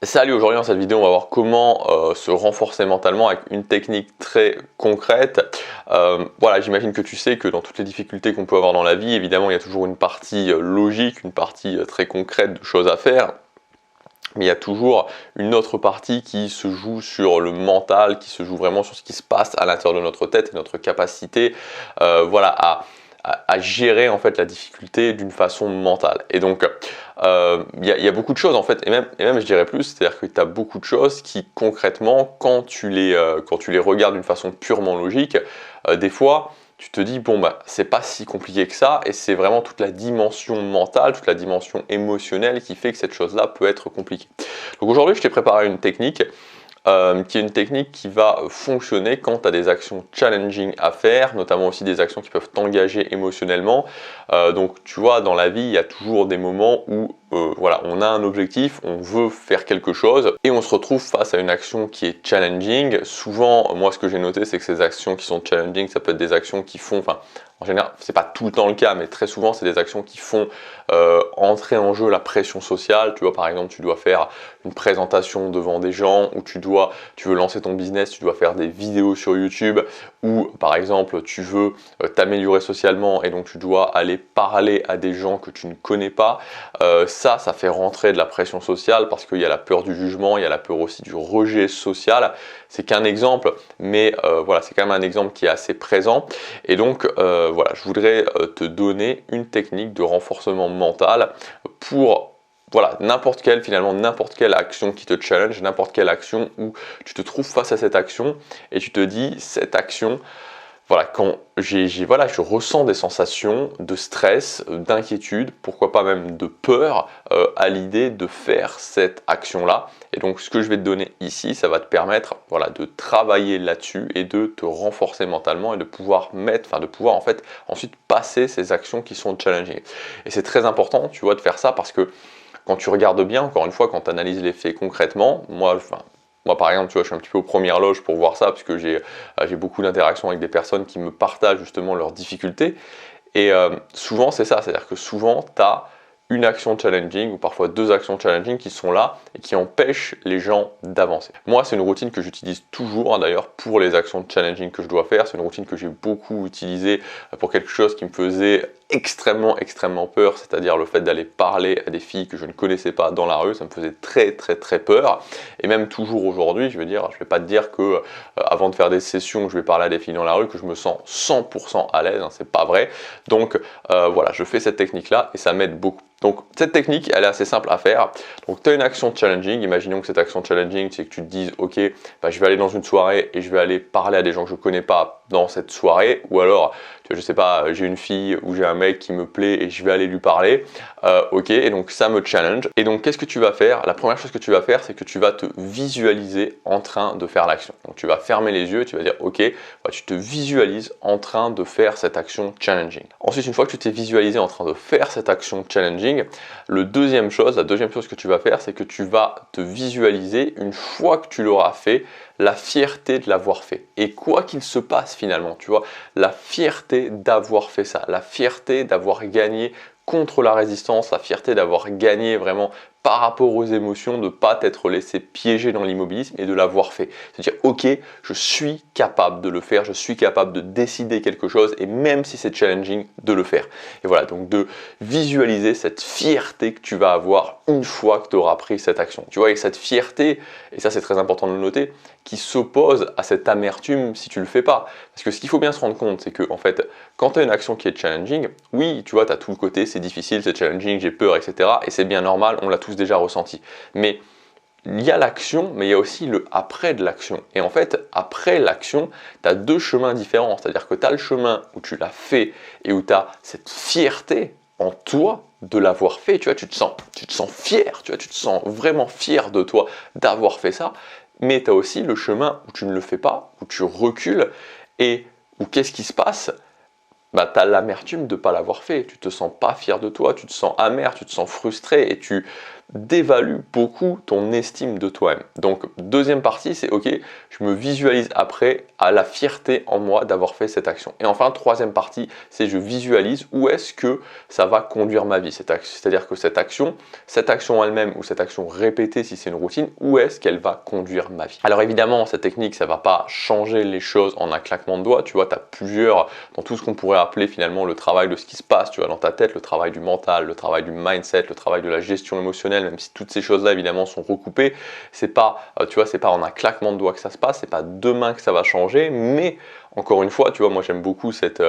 Salut, aujourd'hui dans cette vidéo on va voir comment se renforcer mentalement avec une technique très concrète. Voilà, j'imagine que tu sais que dans toutes les difficultés qu'on peut avoir dans la vie, évidemment il y a toujours une partie logique, une partie très concrète de choses à faire. Mais il y a toujours une autre partie qui se joue sur le mental, qui se joue vraiment sur ce qui se passe à l'intérieur de notre tête et notre capacité voilà, à gérer en fait la difficulté d'une façon mentale. Et donc il y a beaucoup de choses en fait, et même je dirais plus, c'est-à-dire que tu as beaucoup de choses qui concrètement, quand tu les regardes d'une façon purement logique, des fois tu te dis bon bah c'est pas si compliqué que ça, et c'est vraiment toute la dimension mentale, toute la dimension émotionnelle qui fait que cette chose-là peut être compliquée. Donc aujourd'hui je t'ai préparé une technique qui est une technique qui va fonctionner quand tu as des actions challenging à faire, notamment aussi des actions qui peuvent t'engager émotionnellement. Donc tu vois, dans la vie, il y a toujours des moments où voilà, on a un objectif, on veut faire quelque chose et on se retrouve face à une action qui est challenging. Souvent, moi ce que j'ai noté, c'est que ces actions qui sont challenging, ça peut être des actions qui font, enfin en général, c'est pas tout le temps le cas, mais très souvent, c'est des actions qui font entrer en jeu la pression sociale. Tu vois, par exemple, tu dois faire une présentation devant des gens, ou tu veux lancer ton business, tu dois faire des vidéos sur YouTube, ou par exemple, tu veux t'améliorer socialement et donc tu dois aller parler à des gens que tu ne connais pas. Ça fait rentrer de la pression sociale parce qu'il y a la peur du jugement, il y a la peur aussi du rejet social. C'est qu'un exemple, mais voilà, c'est quand même un exemple qui est assez présent. Et donc, voilà, je voudrais te donner une technique de renforcement mental pour voilà, n'importe quelle action qui te challenge, n'importe quelle action où tu te trouves face à cette action et tu te dis, cette action, voilà, quand je ressens des sensations de stress, d'inquiétude, pourquoi pas même de peur à l'idée de faire cette action-là. Et donc ce que je vais te donner ici, ça va te permettre voilà, de travailler là-dessus et de te renforcer mentalement et de pouvoir en fait ensuite passer ces actions qui sont challenging. Et c'est très important, tu vois, de faire ça parce que quand tu regardes bien, encore une fois, quand tu analyses les faits concrètement, moi par exemple, tu vois, je suis un petit peu aux premières loges pour voir ça, parce que j'ai beaucoup d'interactions avec des personnes qui me partagent justement leurs difficultés. Et souvent, c'est ça, c'est-à-dire que souvent, tu as une action challenging ou parfois deux actions challenging qui sont là et qui empêchent les gens d'avancer. Moi, c'est une routine que j'utilise toujours, hein, d'ailleurs, pour les actions challenging que je dois faire. C'est une routine que j'ai beaucoup utilisée pour quelque chose qui me faisait extrêmement peur, c'est-à-dire le fait d'aller parler à des filles que je ne connaissais pas dans la rue. Ça me faisait très peur. Et même toujours aujourd'hui, je vais pas te dire que avant de faire des sessions, je vais parler à des filles dans la rue, que je me sens 100% à l'aise, hein, c'est pas vrai. Donc voilà, je fais cette technique-là et ça m'aide beaucoup. Donc cette technique, elle est assez simple à faire. Donc tu as une action challenging, imaginons que cette action challenging, c'est que tu te dises, ok, bah, je vais aller dans une soirée et je vais aller parler à des gens que je ne connais pas dans cette soirée, ou alors, tu vois, je sais pas, j'ai une fille ou j'ai un mec qui me plaît et je vais aller lui parler, ok, et donc ça me challenge. Et donc qu'est-ce que tu vas faire? La première chose que tu vas faire, c'est que tu vas te visualiser en train de faire l'action. Donc tu vas fermer les yeux, tu vas dire, ok, bah, tu te visualises en train de faire cette action challenging. Ensuite, une fois que tu t'es visualisé en train de faire cette action challenging, la deuxième chose que tu vas faire, c'est que tu vas te visualiser, une fois que tu l'auras fait, la fierté de l'avoir fait. Et quoi qu'il se passe finalement, tu vois, la fierté d'avoir fait ça, la fierté d'avoir gagné contre la résistance, la fierté d'avoir gagné vraiment par rapport aux émotions, de ne pas t'être laissé piéger dans l'immobilisme et de l'avoir fait. C'est-à-dire, ok, je suis capable de le faire, je suis capable de décider quelque chose et même si c'est challenging, de le faire. Et voilà, donc de visualiser cette fierté que tu vas avoir une fois que tu auras pris cette action. Tu vois, et cette fierté, et ça c'est très important de le noter, qui s'oppose à cette amertume si tu le fais pas. Parce que ce qu'il faut bien se rendre compte, c'est que en fait, quand tu as une action qui est challenging, oui, tu vois, tu as tout le côté, c'est difficile, c'est challenging, j'ai peur, etc. Et c'est bien normal, on l'a tous déjà ressenti. Mais il y a l'action, mais il y a aussi le après de l'action. Et en fait, après l'action, tu as deux chemins différents. C'est-à-dire que tu as le chemin où tu l'as fait et où tu as cette fierté en toi de l'avoir fait. Tu vois, tu te sens fier, tu vois, tu te sens vraiment fier de toi d'avoir fait ça. Mais tu as aussi le chemin où tu ne le fais pas, où tu recules et où qu'est-ce qui se passe? Bah, tu as l'amertume de ne pas l'avoir fait. Tu te sens pas fier de toi, tu te sens amer, tu te sens frustré et tu dévalue beaucoup ton estime de toi-même. Donc deuxième partie, c'est ok, je me visualise après à la fierté en moi d'avoir fait cette action. Et enfin, troisième partie, c'est je visualise où est-ce que ça va conduire ma vie. C'est-à-dire que cette action elle-même ou cette action répétée si c'est une routine, où est-ce qu'elle va conduire ma vie. Alors évidemment, cette technique, ça va pas changer les choses en un claquement de doigts. Tu vois, tu as plusieurs, dans tout ce qu'on pourrait appeler finalement le travail de ce qui se passe, tu vois, dans ta tête, le travail du mental, le travail du mindset, le travail de la gestion émotionnelle, même si toutes ces choses-là évidemment sont recoupées, c'est pas, tu vois, c'est pas en un claquement de doigts que ça se passe, c'est pas demain que ça va changer, mais encore une fois, tu vois, moi j'aime beaucoup cette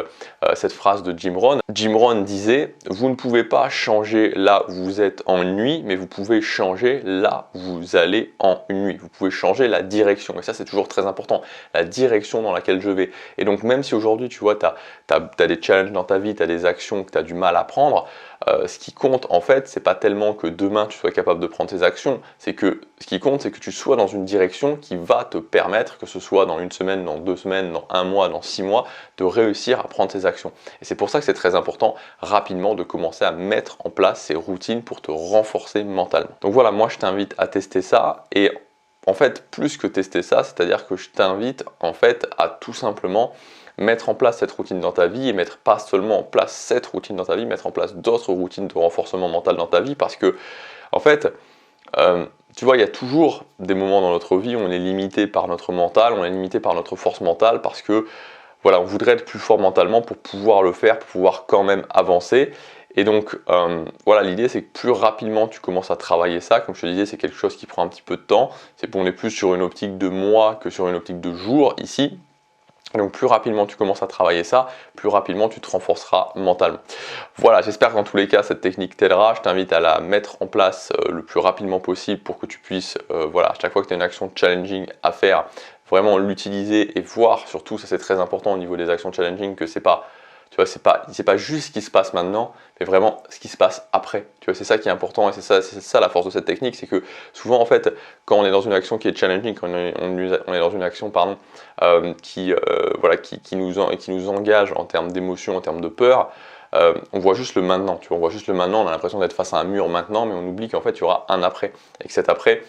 phrase de Jim Rohn. Jim Rohn disait, vous ne pouvez pas changer là où vous êtes en une nuit, mais vous pouvez changer là où vous allez en une nuit. Vous pouvez changer la direction, et ça c'est toujours très important, la direction dans laquelle je vais. Et donc même si aujourd'hui, tu vois, tu as des challenges dans ta vie, tu as des actions que tu as du mal à prendre, ce qui compte en fait, c'est pas tellement que demain tu sois capable de prendre tes actions, c'est que ce qui compte, c'est que tu sois dans une direction qui va te permettre, que ce soit dans une semaine, dans 2 semaines, dans 1 mois, dans 6 mois, de réussir à prendre tes actions. Et c'est pour ça que c'est très important rapidement de commencer à mettre en place ces routines pour te renforcer mentalement. Donc voilà, moi je t'invite à tester ça, et en fait plus que tester ça, c'est-à-dire que je t'invite en fait à tout simplement mettre en place cette routine dans ta vie, et mettre pas seulement en place cette routine dans ta vie, mettre en place d'autres routines de renforcement mental dans ta vie, parce que en fait, tu vois, il y a toujours des moments dans notre vie où on est limité par notre mental, on est limité par notre force mentale, parce que voilà, on voudrait être plus fort mentalement pour pouvoir le faire, pour pouvoir quand même avancer. Et donc voilà, l'idée c'est que plus rapidement tu commences à travailler ça, comme je te disais, c'est quelque chose qui prend un petit peu de temps, on est plus sur une optique de mois que sur une optique de jours ici. Donc plus rapidement tu commences à travailler ça, plus rapidement tu te renforceras mentalement. Voilà, j'espère qu'en tous les cas cette technique t'aidera. Je t'invite à la mettre en place le plus rapidement possible pour que tu puisses, voilà, à chaque fois que tu as une action challenging à faire, vraiment l'utiliser et voir, surtout ça c'est très important au niveau des actions challenging, que c'est pas, tu vois, c'est pas juste ce qui se passe maintenant, mais vraiment ce qui se passe après. Tu vois, c'est ça qui est important, et c'est ça la force de cette technique, c'est que souvent en fait, quand on est dans une action qui est challenging, quand on est dans une action qui nous engage en termes d'émotion, en termes de peur, on voit juste le maintenant. Tu vois, on voit juste le maintenant, on a l'impression d'être face à un mur maintenant, mais on oublie qu'en fait il y aura un après, et que cet après,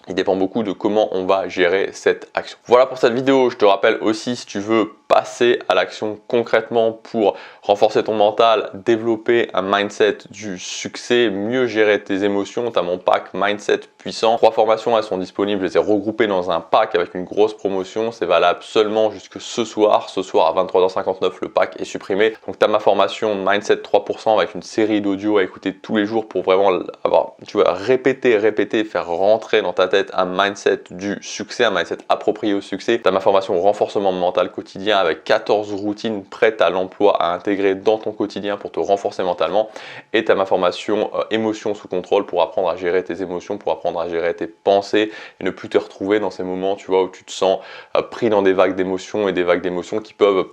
il dépend beaucoup de comment on va gérer cette action. Voilà pour cette vidéo. Je te rappelle aussi, si tu veux passer à l'action concrètement pour renforcer ton mental, développer un mindset du succès, mieux gérer tes émotions, tu as mon pack Mindset Puissant. 3 formations, elles sont disponibles, je les ai regroupées dans un pack avec une grosse promotion. C'est valable seulement jusque ce soir à 23h59, le pack est supprimé. Donc tu as ma formation Mindset 3% avec une série d'audio à écouter tous les jours pour vraiment avoir, tu vois, répéter, faire rentrer dans ta tête un mindset du succès, un mindset approprié au succès. Tu as ma formation renforcement mental quotidien avec 14 routines prêtes à l'emploi à intégrer dans ton quotidien pour te renforcer mentalement. Et tu as ma formation émotions sous contrôle pour apprendre à gérer tes émotions, pour apprendre à gérer tes pensées et ne plus te retrouver dans ces moments, tu vois, où tu te sens pris dans des vagues d'émotions, et des vagues d'émotions qui peuvent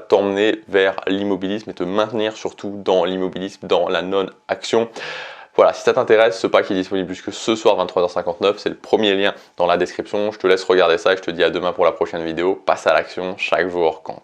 t'emmener vers l'immobilisme et te maintenir surtout dans l'immobilisme, dans la non-action. Voilà, si ça t'intéresse, ce pack est disponible jusque ce soir 23h59, c'est le premier lien dans la description. Je te laisse regarder ça et je te dis à demain pour la prochaine vidéo. Passe à l'action, chaque jour compte.